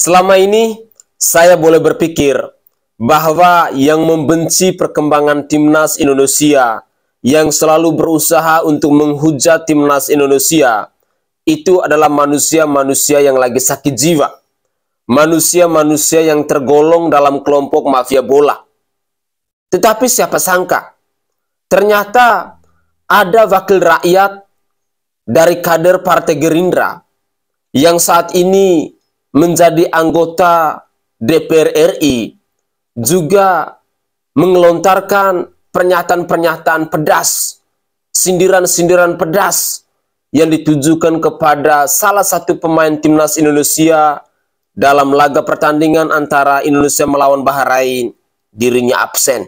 Selama ini saya boleh berpikir bahwa yang membenci perkembangan timnas Indonesia, yang selalu berusaha untuk menghujat timnas Indonesia, itu adalah manusia-manusia yang lagi sakit jiwa. Manusia-manusia yang tergolong dalam kelompok mafia bola. Tetapi siapa sangka, ternyata ada wakil rakyat dari kader Partai Gerindra yang saat ini menjadi anggota DPR RI juga mengelontarkan pernyataan-pernyataan pedas, sindiran-sindiran pedas yang ditujukan kepada salah satu pemain timnas Indonesia dalam laga pertandingan antara Indonesia melawan Bahrain. Dirinya absen.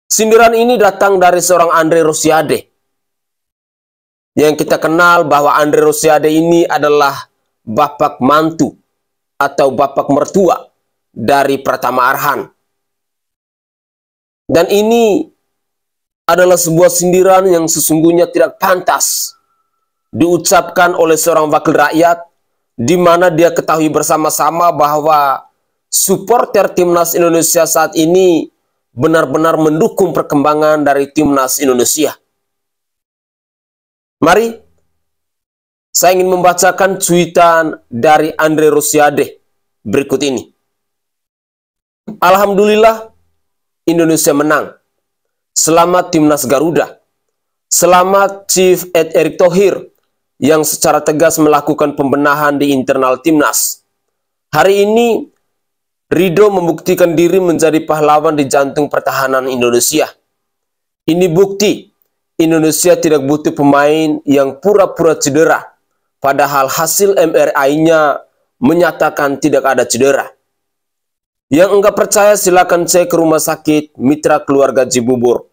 Sindiran ini datang dari seorang Andre Rosiade, yang kita kenal bahwa Andre Rosiade ini adalah bapak mantu atau bapak mertua dari Pratama Arhan. Dan ini adalah sebuah sindiran yang sesungguhnya tidak pantas diucapkan oleh seorang wakil rakyat, di mana dia ketahui bersama-sama bahwa supporter timnas Indonesia saat ini benar-benar mendukung perkembangan dari timnas Indonesia. Mari saya ingin membacakan cuitan dari Andre Rosiade berikut ini. Alhamdulillah Indonesia menang. Selamat timnas Garuda. Selamat Chief Ed Erick Thohir yang secara tegas melakukan pembenahan di internal timnas. Hari ini Ridho membuktikan diri menjadi pahlawan di jantung pertahanan Indonesia. Ini bukti Indonesia tidak butuh pemain yang pura-pura cedera, padahal hasil MRI-nya menyatakan tidak ada cedera. Yang enggak percaya silakan cek ke rumah sakit Mitra Keluarga Cibubur.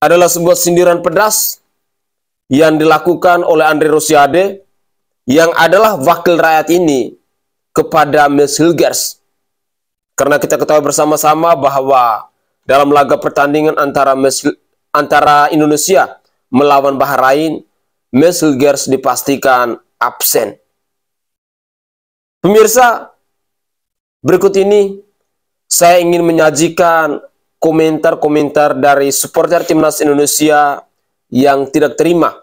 Adalah sebuah sindiran pedas yang dilakukan oleh Andre Rosiade yang adalah wakil rakyat ini kepada Mes Hilgers. Karena kita ketahui bersama-sama bahwa dalam laga pertandingan antara Indonesia melawan Bahrain, Mes Hilgers dipastikan absen. Pemirsa, berikut ini saya ingin menyajikan komentar-komentar dari supporter timnas Indonesia yang tidak terima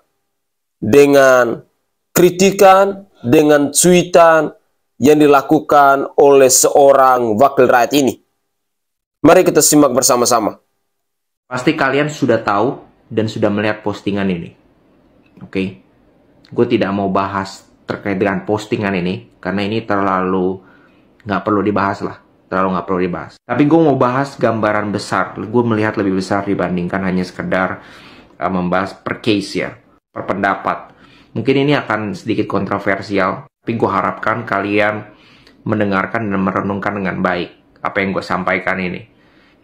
dengan kritikan, dengan cuitan yang dilakukan oleh seorang wakil rakyat ini. Mari kita simak bersama-sama. Pasti kalian sudah tahu dan sudah melihat postingan ini. Oke. Gue tidak mau bahas terkait dengan postingan ini, karena ini terlalu nggak perlu dibahas lah. Terlalu nggak perlu dibahas. Tapi gue mau bahas gambaran besar. Gue melihat lebih besar dibandingkan hanya sekedar membahas per case ya, per pendapat. Mungkin ini akan sedikit kontroversial, tapi gue harapkan kalian mendengarkan dan merenungkan dengan baik apa yang gue sampaikan ini.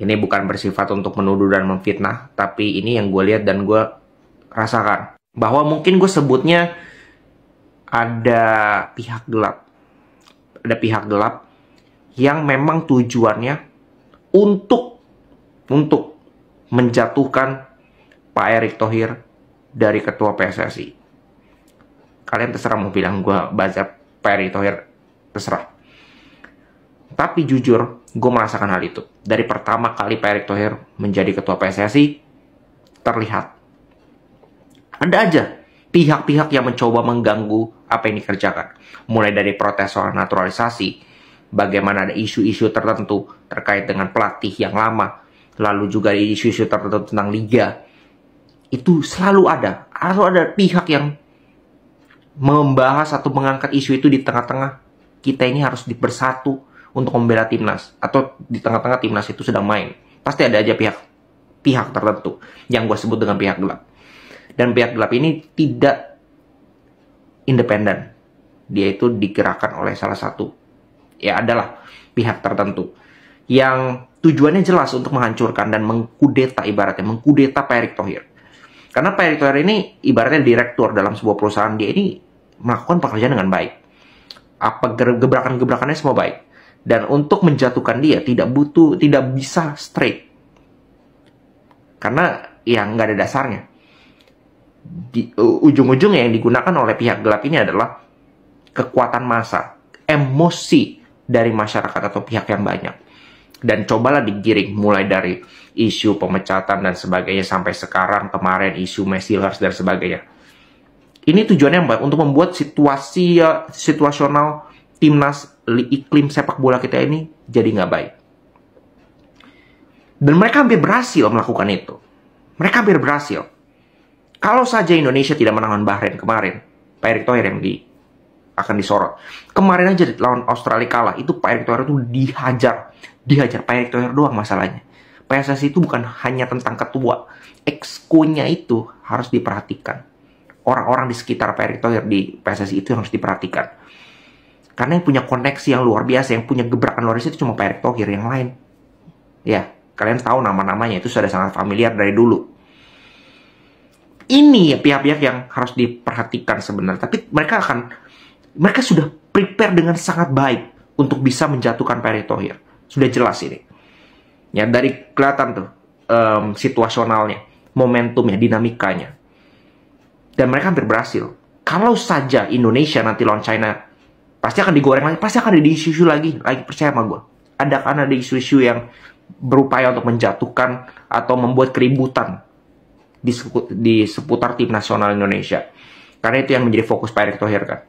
Ini bukan bersifat untuk menuduh dan memfitnah, tapi ini yang gue lihat dan gue rasakan. Bahwa mungkin gue sebutnya ada pihak gelap. Ada pihak gelap yang memang tujuannya untuk menjatuhkan Pak Erick Thohir dari ketua PSSI. Kalian terserah mau bilang gue baca Pak Erick Thohir, terserah. Tapi jujur, gue merasakan hal itu. Dari pertama kali Pak Erick Thohir menjadi ketua PSSI, terlihat ada aja pihak-pihak yang mencoba mengganggu apa yang dikerjakan. Mulai dari protes soal naturalisasi, bagaimana ada isu-isu tertentu terkait dengan pelatih yang lama, lalu juga isu-isu tertentu tentang liga. Itu selalu ada pihak yang membahas atau mengangkat isu itu di tengah-tengah kita ini harus bersatu untuk membela timnas, atau di tengah-tengah timnas itu sedang main. Pasti ada aja pihak tertentu yang gue sebut dengan pihak gelap. Dan pihak gelap ini tidak independen. Dia itu digerakkan oleh salah satu, ya adalah pihak tertentu yang tujuannya jelas untuk menghancurkan dan mengkudeta, ibaratnya mengkudeta Pak Erick Thohir. Karena Pak Erick Thohir ini ibaratnya direktur dalam sebuah perusahaan, dia ini melakukan pekerjaan dengan baik. Apa gebrakan-gebrakannya semua baik. Dan untuk menjatuhkan dia tidak bisa straight. Karena ya nggak ada dasarnya. Ujung-ujungnya yang digunakan oleh pihak gelap ini adalah kekuatan massa. emosi dari masyarakat atau pihak yang banyak. Dan cobalah digiring mulai dari isu pemecatan dan sebagainya sampai sekarang kemarin isu Mesilas dan sebagainya. Ini tujuannya untuk membuat situasional timnas iklim sepak bola kita ini jadi nggak baik. Dan mereka hampir berhasil melakukan itu. Mereka hampir berhasil. Kalau saja Indonesia tidak menang Bahrain kemarin, Pak Erick Thohir yang akan disorot. Kemarin aja lawan Australia kalah, itu Pak Erick Thohir itu dihajar Pak Erick Thohir doang masalahnya. PSSI itu bukan hanya tentang ketua, exco-nya itu harus diperhatikan. Orang-orang di sekitar Pak Erick Thohir di PSSI itu harus diperhatikan. Karena yang punya koneksi yang luar biasa, yang punya gebrakan luar biasa itu cuma Pak Erick Thohir, yang lain. Ya, kalian tahu nama-namanya, itu sudah sangat familiar dari dulu. Ini ya pihak-pihak yang harus diperhatikan sebenarnya. Tapi mereka sudah prepare dengan sangat baik untuk bisa menjatuhkan Pak Erick Thohir. Sudah jelas ini. Ya, dari kelihatan tuh situasionalnya, momentumnya, dinamikanya. Dan mereka hampir berhasil. Kalau saja Indonesia nanti lawan China, pasti akan digoreng lagi, pasti akan ada isu-isu lagi percaya sama gue. Akan ada isu-isu yang berupaya untuk menjatuhkan atau membuat keributan di seputar tim nasional Indonesia. Karena itu yang menjadi fokus Pak Erick Thohir kan.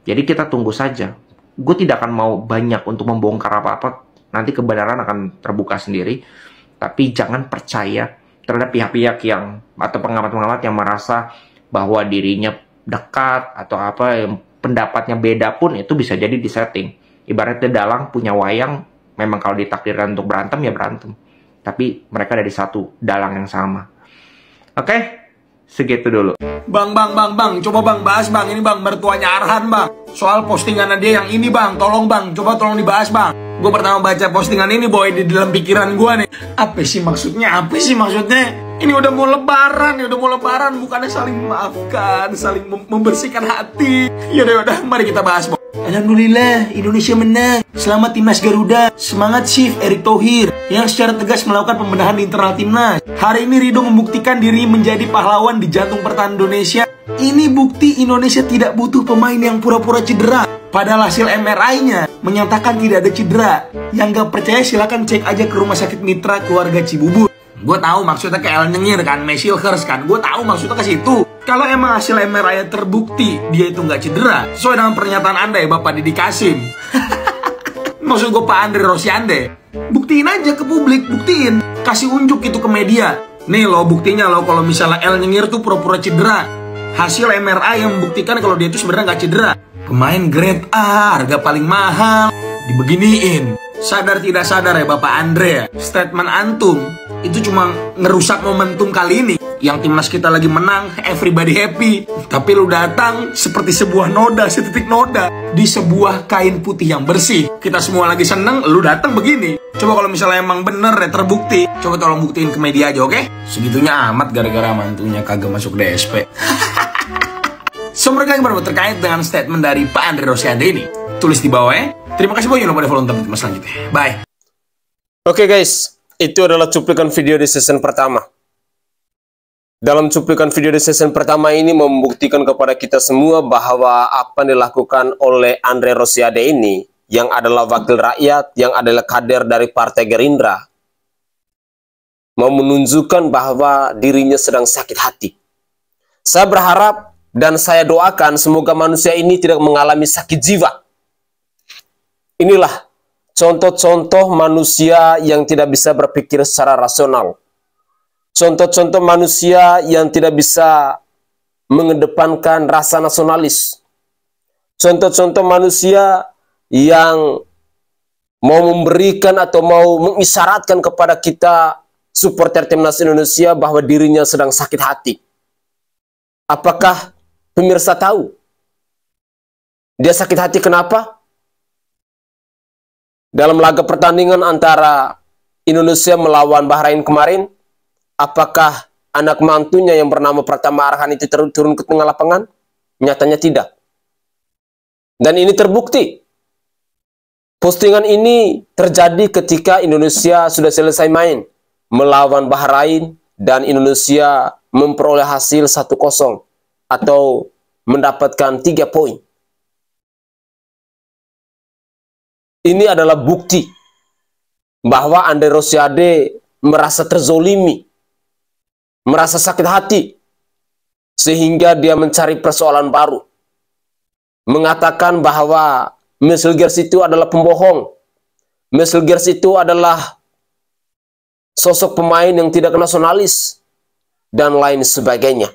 Jadi kita tunggu saja. Gue tidak akan mau banyak untuk membongkar apa-apa. Nanti kebenaran akan terbuka sendiri. Tapi jangan percaya terhadap pihak-pihak yang atau pengamat-pengamat yang merasa bahwa dirinya dekat atau apa yang pendapatnya beda pun itu bisa jadi disetting. Ibaratnya dalang punya wayang, memang kalau ditakdirkan untuk berantem ya berantem. Tapi mereka dari satu dalang yang sama. Oke, segitu dulu. Bang, coba bang bahas bang, ini bang mertuanya Arhan bang. Soal postingan dia yang ini bang, tolong tolong dibahas bang. Gue pertama baca postingan ini boy, di dalam pikiran gue nih, apa sih maksudnya? Ini udah mau lebaran, bukannya saling memaafkan, saling membersihkan hati. Yaudah, mari kita bahas boy. Alhamdulillah, Indonesia menang. Selamat Timnas Garuda. Semangat Chief Erick Thohir yang secara tegas melakukan pembenahan di internal timnas. Hari ini Ridho membuktikan diri menjadi pahlawan di jantung pertahanan Indonesia. Ini bukti Indonesia tidak butuh pemain yang pura-pura cedera. Padahal hasil MRI-nya menyatakan tidak ada cedera. Yang gak percaya silakan cek aja ke rumah sakit mitra keluarga Cibubur. Gue tahu maksudnya ke El Nyengir kan, Mesilas kan. Gue tahu maksudnya ke situ. Kalau emang hasil MRI terbukti dia itu nggak cedera, sesuai dengan pernyataan Anda ya Bapak Didi Kasim. Maksud gue Pak Andre Rosiade. Buktiin aja ke publik, buktiin. Kasih unjuk itu ke media. Nih lo buktinya lo kalau misalnya El Nyengir tuh pura-pura cedera. Hasil MRI yang membuktikan kalau dia itu sebenarnya nggak cedera. Pemain grade A, harga paling mahal, dibeginiin. Sadar tidak sadar ya Bapak Andre ya, statement antum itu cuma ngerusak momentum kali ini. Yang timnas kita lagi menang, everybody happy. Tapi lu datang seperti sebuah noda, setitik noda di sebuah kain putih yang bersih. Kita semua lagi seneng, lu datang begini. Coba kalau misalnya emang bener ya terbukti, coba tolong buktiin ke media aja, oke? Segitunya amat gara-gara mantunya kagak masuk DSP. So, mereka yang baru terkait dengan statement dari Pak Andre Rosiade ini, tulis di bawah ya. Terima kasih banyak lupa follow untuk mas selanjutnya. Bye. Oke guys, itu adalah cuplikan video di season pertama. Dalam cuplikan video di season pertama ini membuktikan kepada kita semua bahwa apa yang dilakukan oleh Andre Rosiade ini, yang adalah wakil rakyat, yang adalah kader dari Partai Gerindra, mau menunjukkan bahwa dirinya sedang sakit hati. Saya berharap dan saya doakan semoga manusia ini tidak mengalami sakit jiwa. Inilah contoh-contoh manusia yang tidak bisa berpikir secara rasional. Contoh-contoh manusia yang tidak bisa mengedepankan rasa nasionalis. Contoh-contoh manusia yang mau memberikan atau mau mengisyaratkan kepada kita supporter timnas Indonesia bahwa dirinya sedang sakit hati. Apakah pemirsa tahu dia sakit hati kenapa? Dalam laga pertandingan antara Indonesia melawan Bahrain kemarin, apakah anak mantunya yang bernama Pratama Arhan itu turun ke tengah lapangan? Nyatanya tidak. Dan ini terbukti. Postingan ini terjadi ketika Indonesia sudah selesai main melawan Bahrain dan Indonesia memperoleh hasil 1-0 atau mendapatkan 3 poin. Ini adalah bukti bahwa Andre Rosiade merasa terzolimi, merasa sakit hati, sehingga dia mencari persoalan baru. Mengatakan bahwa Mesilgers itu adalah pembohong. Mesilgers itu adalah sosok pemain yang tidak nasionalis, dan lain sebagainya.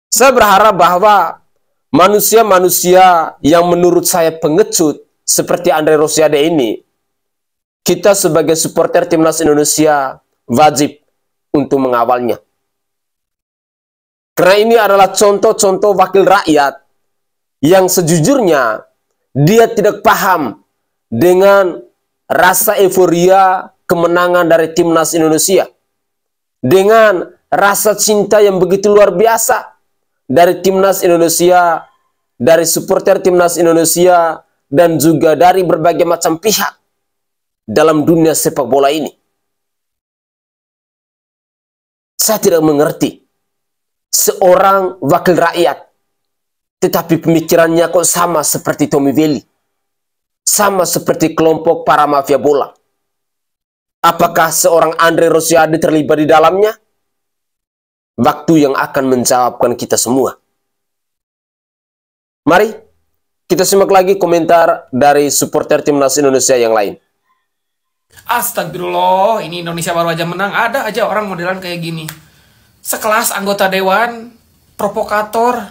Saya berharap bahwa manusia-manusia yang menurut saya pengecut seperti Andre Rosiade ini, kita sebagai supporter timnas Indonesia wajib untuk mengawalnya. Karena ini adalah contoh-contoh wakil rakyat yang sejujurnya dia tidak paham dengan rasa euforia kemenangan dari timnas Indonesia, dengan rasa cinta yang begitu luar biasa dari timnas Indonesia, dari supporter timnas Indonesia, dan juga dari berbagai macam pihak dalam dunia sepak bola ini. Saya tidak mengerti seorang wakil rakyat, tetapi pemikirannya kok sama seperti Tommy Welly, sama seperti kelompok para mafia bola. Apakah seorang Andre Rosiade terlibat di dalamnya? Waktu yang akan menjawabkan kita semua. Mari kita simak lagi komentar dari supporter timnas Indonesia yang lain. Astagfirullah, ini Indonesia baru aja menang, ada aja orang modelan kayak gini. Sekelas anggota dewan, provokator.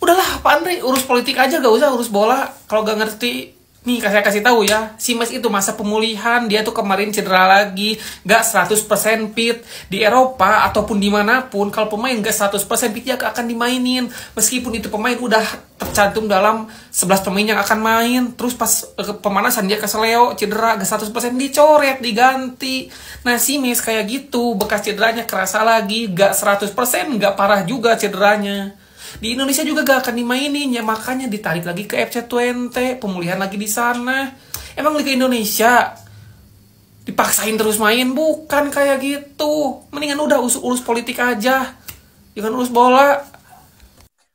Udahlah, Pak Andre, urus politik aja, gak usah urus bola. Kalau gak ngerti, nih saya kasih tahu ya, si Mes itu masa pemulihan, dia tuh kemarin cedera lagi, gak 100% fit. Di Eropa ataupun dimanapun, kalau pemain gak 100% fit, dia gak akan dimainin. Meskipun itu pemain udah tercantum dalam 11 pemain yang akan main. Terus pas pemanasan dia keseleo, cedera gak 100%, dicoret, diganti. Nah si Mes kayak gitu, bekas cederanya kerasa lagi, gak 100%, gak parah juga cederanya. Di Indonesia juga gak akan dimainin, ya makanya ditarik lagi ke FC20, pemulihan lagi di sana. Emang Liga Indonesia dipaksain terus main? Bukan kayak gitu. Mendingan udah urus politik aja, jangan urus bola.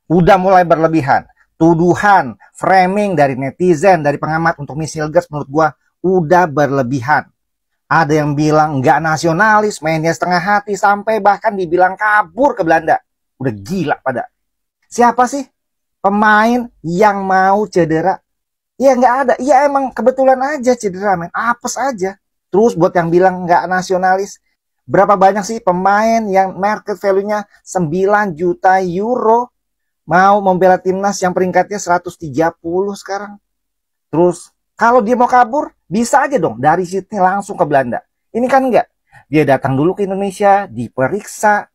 Udah mulai berlebihan. Tuduhan, framing dari netizen, dari pengamat untuk Mesilgers menurut gua udah berlebihan. Ada yang bilang nggak nasionalis, mainnya setengah hati, sampai bahkan dibilang kabur ke Belanda. Udah gila pada. Siapa sih pemain yang mau cedera? Ya nggak ada. Ya emang kebetulan aja cedera, men. Apes aja. Terus buat yang bilang nggak nasionalis, berapa banyak sih pemain yang market value-nya 9 juta euro mau membela timnas yang peringkatnya 130 sekarang? Terus kalau dia mau kabur, bisa aja dong dari Sydney langsung ke Belanda. Ini kan enggak. Dia datang dulu ke Indonesia, diperiksa.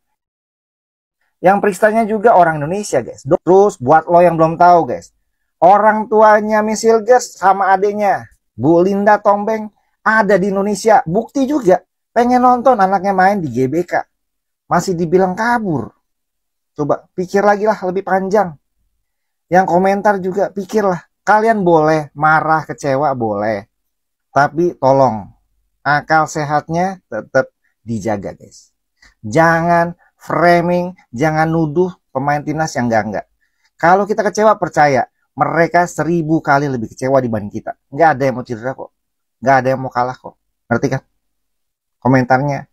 Yang periksanya juga orang Indonesia, guys. Terus buat lo yang belum tahu, guys, orang tuanya Mesilgers sama adiknya, Bu Linda Tombeng, ada di Indonesia. Bukti juga. Pengen nonton anaknya main di GBK. Masih dibilang kabur. Coba pikir lagi lah lebih panjang. Yang komentar juga pikirlah. Kalian boleh marah, kecewa, boleh. Tapi tolong, akal sehatnya tetap dijaga, guys. Jangan framing, jangan nuduh pemain timnas yang enggak. Kalau kita kecewa, percaya mereka 1000 kali lebih kecewa dibanding kita. Nggak ada yang mau cedera kok, nggak ada yang mau kalah kok. Ngerti kan? Komentarnya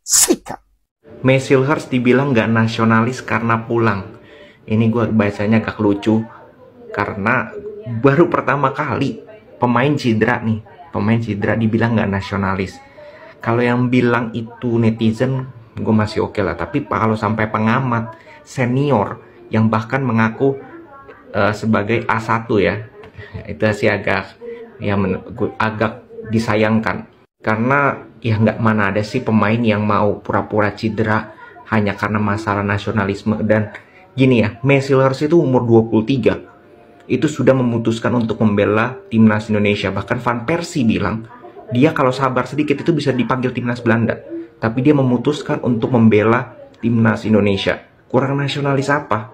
sikat. Mesilgers dibilang nggak nasionalis karena pulang. Ini gue bacanya agak lucu karena baru pertama kali pemain cedera nih, pemain cedera dibilang nggak nasionalis. Kalau yang bilang itu netizen, gue masih oke lah. Tapi kalau sampai pengamat senior yang bahkan mengaku sebagai A1 ya, itu sih agak agak disayangkan. Karena ya nggak mana ada sih pemain yang mau pura-pura cedera hanya karena masalah nasionalisme. Dan gini ya, Mesilgers itu umur 23 itu sudah memutuskan untuk membela timnas Indonesia. Bahkan Van Persie bilang dia kalau sabar sedikit itu bisa dipanggil timnas Belanda. Tapi dia memutuskan untuk membela timnas Indonesia. Kurang nasionalis apa?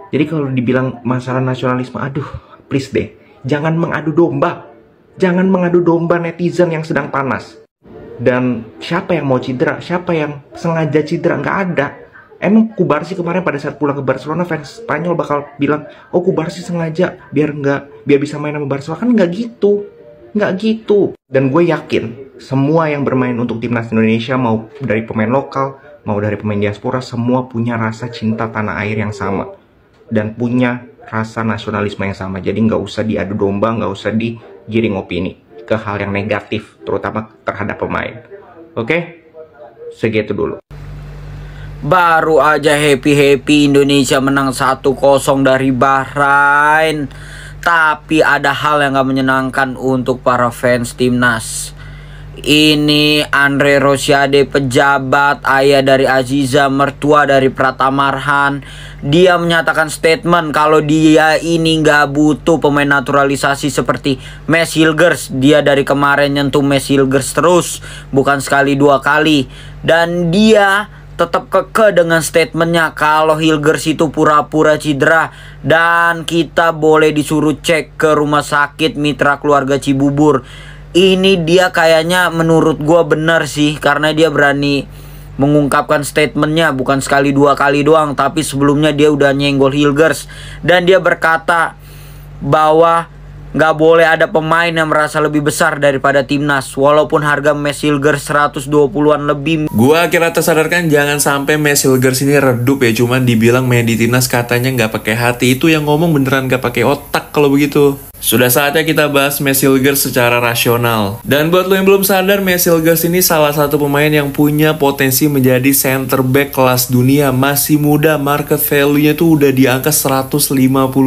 Jadi kalau dibilang masalah nasionalisme, aduh, please deh, jangan mengadu domba. Jangan mengadu domba netizen yang sedang panas. Dan siapa yang mau cedera? Siapa yang sengaja cedera? Nggak ada. Emang Kubarsi kemarin pada saat pulang ke Barcelona fans Spanyol bakal bilang, oh Kubarsi sengaja biar bisa main sama Barcelona? Kan nggak gitu. Dan gue yakin semua yang bermain untuk timnas Indonesia, mau dari pemain lokal, mau dari pemain diaspora, semua punya rasa cinta tanah air yang sama dan punya rasa nasionalisme yang sama. Jadi nggak usah diadu domba, nggak usah digiring opini ke hal yang negatif, terutama terhadap pemain. Oke? Segitu dulu. Baru aja happy-happy Indonesia menang 1-0 dari Bahrain. Tapi ada hal yang gak menyenangkan untuk para fans timnas. Ini Andre Rosiade, pejabat, ayah dari Aziza, mertua dari Pratama Arhan. Dia menyatakan statement kalau dia ini gak butuh pemain naturalisasi seperti Mads Hilgers. Dia dari kemarin nyentuh Mads Hilgers terus, bukan sekali dua kali. Dan dia tetap kekeh dengan statementnya kalau Hilgers itu pura-pura cedera dan kita boleh disuruh cek ke rumah sakit Mitra Keluarga Cibubur. Ini dia kayaknya menurut gua benar sih, karena dia berani mengungkapkan statementnya bukan sekali dua kali doang, tapi sebelumnya dia udah nyenggol Hilgers. Dan dia berkata bahwa nggak boleh ada pemain yang merasa lebih besar daripada timnas, walaupun harga Mads Hilgers 120-an lebih. Gua akhirnya tersadarkan jangan sampai Mads Hilgers ini redup ya, cuman dibilang main di timnas katanya nggak pakai hati. Itu yang ngomong beneran nggak pakai otak kalau begitu. Sudah saatnya kita bahas Mads Hilgers secara rasional. Dan buat lo yang belum sadar, Mads Hilgers ini salah satu pemain yang punya potensi menjadi center back kelas dunia. Masih muda, market value-nya tuh udah di angka 150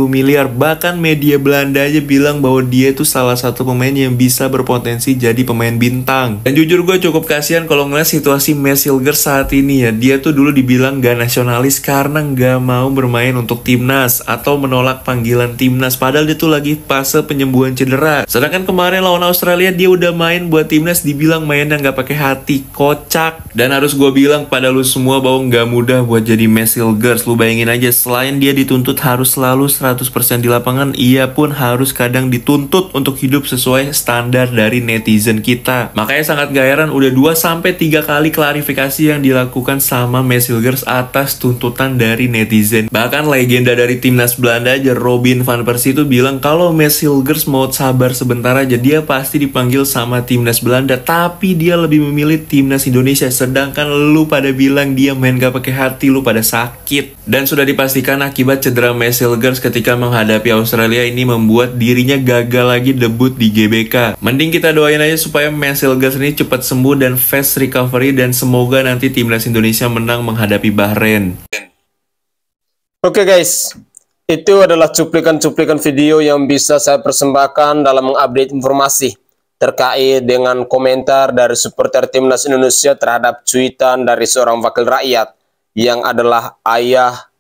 miliar. Bahkan media Belanda aja bilang bahwa dia itu salah satu pemain yang bisa berpotensi jadi pemain bintang. Dan jujur gue cukup kasihan kalau ngeliat situasi Mads Hilgers saat ini ya. Dia tuh dulu dibilang gak nasionalis karena gak mau bermain untuk timnas atau menolak panggilan timnas. Padahal dia tuh lagi fase penyembuhan cedera. Sedangkan kemarin lawan Australia dia udah main buat timnas, dibilang mainnya nggak pakai hati, kocak. Dan harus gue bilang pada lu semua bahwa nggak mudah buat jadi Mads Hilgers. Lu bayangin aja, selain dia dituntut harus selalu 100% di lapangan, ia pun harus kadang dituntut untuk hidup sesuai standar dari netizen kita. Makanya sangat gak heran udah 2-3 kali klarifikasi yang dilakukan sama Mads Hilgers atas tuntutan dari netizen. Bahkan legenda dari timnas Belanda aja, Robin van Persie itu bilang kalau Mads Hilgers mau sabar sebentar aja, dia pasti dipanggil sama timnas Belanda, tapi dia lebih memilih timnas Indonesia. Sedangkan lu pada bilang dia main gak pakai hati, lu pada sakit. Dan sudah dipastikan akibat cedera Mads Hilgers ketika menghadapi Australia ini membuat dirinya gagal lagi debut di GBK. Mending kita doain aja supaya Mads Hilgers ini cepat sembuh dan fast recovery, dan semoga nanti timnas Indonesia menang menghadapi Bahrain. Oke guys, itu adalah cuplikan-cuplikan video yang bisa saya persembahkan dalam mengupdate informasi terkait dengan komentar dari supporter timnas Indonesia terhadap cuitan dari seorang wakil rakyat yang adalah ayah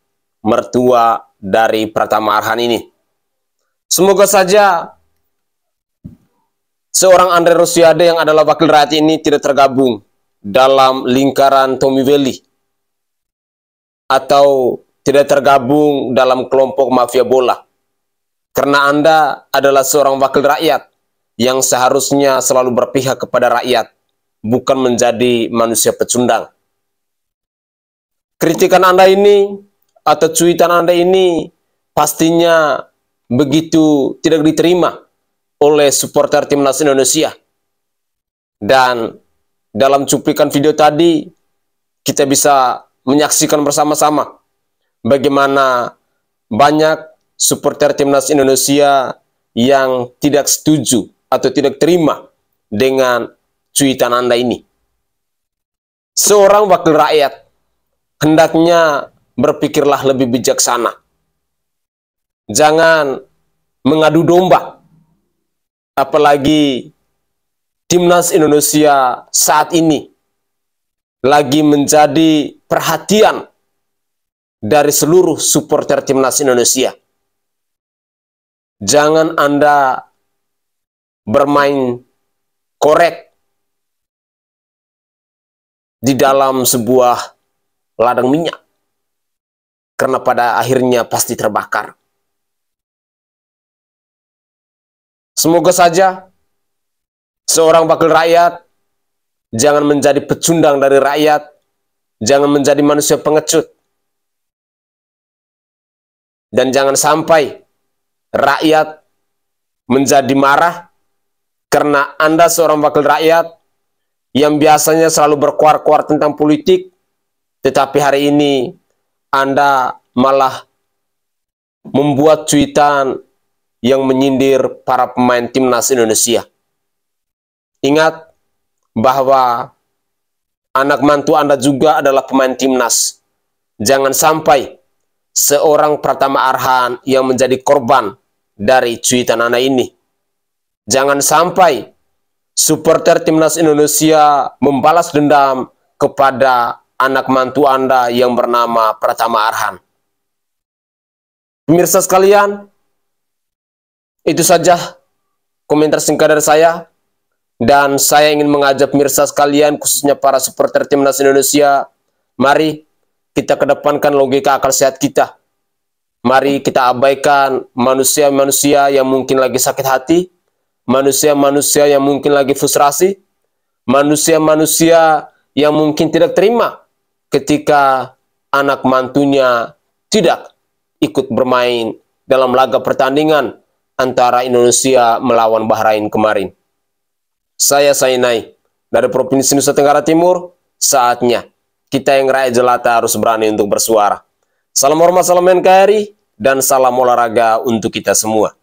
mertua dari Pratama Arhan ini. Semoga saja seorang Andre Rosiade yang adalah wakil rakyat ini tidak tergabung dalam lingkaran Tommy Welly atau tidak tergabung dalam kelompok mafia bola. Karena Anda adalah seorang wakil rakyat yang seharusnya selalu berpihak kepada rakyat, bukan menjadi manusia pecundang. Kritikan Anda ini atau cuitan Anda ini pastinya begitu tidak diterima oleh supporter timnas Indonesia. Dan dalam cuplikan video tadi kita bisa menyaksikan bersama-sama bagaimana banyak supporter timnas Indonesia yang tidak setuju atau tidak terima dengan cuitan Anda ini. Seorang wakil rakyat hendaknya berpikirlah lebih bijaksana. Jangan mengadu domba. Apalagi timnas Indonesia saat ini lagi menjadi perhatian dari seluruh supporter timnas Indonesia. Jangan Anda bermain korek di dalam sebuah ladang minyak, karena pada akhirnya pasti terbakar. Semoga saja seorang wakil rakyat jangan menjadi pecundang dari rakyat, jangan menjadi manusia pengecut, Dan jangan sampai rakyat menjadi marah karena Anda seorang wakil rakyat yang biasanya selalu berkuar-kuar tentang politik, tetapi hari ini Anda malah membuat cuitan yang menyindir para pemain timnas Indonesia. Ingat bahwa anak mantu Anda juga adalah pemain timnas. Jangan sampai seorang Pratama Arhan yang menjadi korban dari cuitan Anda ini. Jangan sampai supporter timnas Indonesia membalas dendam kepada anak mantu Anda yang bernama Pratama Arhan. Pemirsa sekalian, itu saja komentar singkat dari saya. Dan saya ingin mengajak pemirsa sekalian, khususnya para supporter timnas Indonesia, mari kita kedepankan logika akal sehat kita. Mari kita abaikan manusia-manusia yang mungkin lagi sakit hati, manusia-manusia yang mungkin lagi frustrasi, manusia-manusia yang mungkin tidak terima ketika anak mantunya tidak ikut bermain dalam laga pertandingan antara Indonesia melawan Bahrain kemarin. Saya Sainai dari Provinsi Nusa Tenggara Timur. Saatnya kita yang rakyat jelata harus berani untuk bersuara. Salam hormat, salam NKRI, dan salam olahraga untuk kita semua.